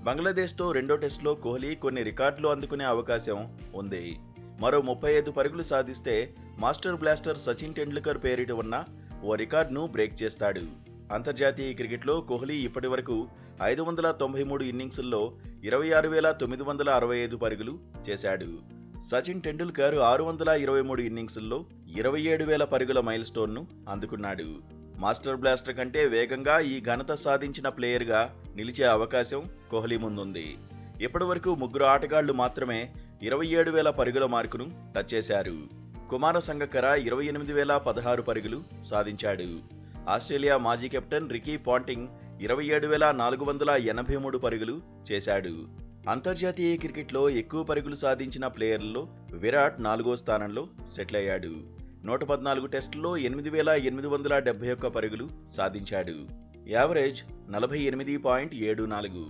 బంగ్లాదేశ్తో రెండో టెస్టులో కోహ్లీ కొన్ని రికార్డులు అందుకునే అవకాశం ఉంది. మరో 35 పరుగులు సాధిస్తే మాస్టర్ బ్లాస్టర్ సచిన్ టెండూల్కర్ పేరిట ఉన్న ఓ రికార్డును బ్రేక్ చేస్తాడు. అంతర్జాతీయ క్రికెట్లో కోహ్లీ ఇప్పటి వరకు 593 ఇన్నింగ్స్ల్లో 26,965 పరుగులు చేశాడు. సచిన్ టెండూల్కర్ 623 ఇన్నింగ్స్ల్లో 27,000 పరుగుల మైల్ స్టోన్ను అందుకున్నాడు. మాస్టర్ బ్లాస్టర్ కంటే వేగంగా ఈ ఘనత సాధించిన ప్లేయర్గా నిలిచే అవకాశం కోహ్లీ ముందుంది. ఇప్పటి వరకు 3 ఆటగాళ్లు మాత్రమే 27,000 పరుగుల మార్కును టచ్ చేశారు. కుమార సంగక్కర 28,016 పరుగులు సాధించాడు. ఆస్ట్రేలియా మాజీ కెప్టెన్ రికీ పాంటింగ్ 27,483 పరుగులు చేశాడు. అంతర్జాతీయ క్రికెట్లో ఎక్కువ పరుగులు సాధించిన ప్లేయర్లలో విరాట్ 4వ స్థానంలో సెటిల్ అయ్యాడు. 114 టెస్టుల్లో 8,871 పరుగులు సాధించాడు. యావరేజ్ 48.74.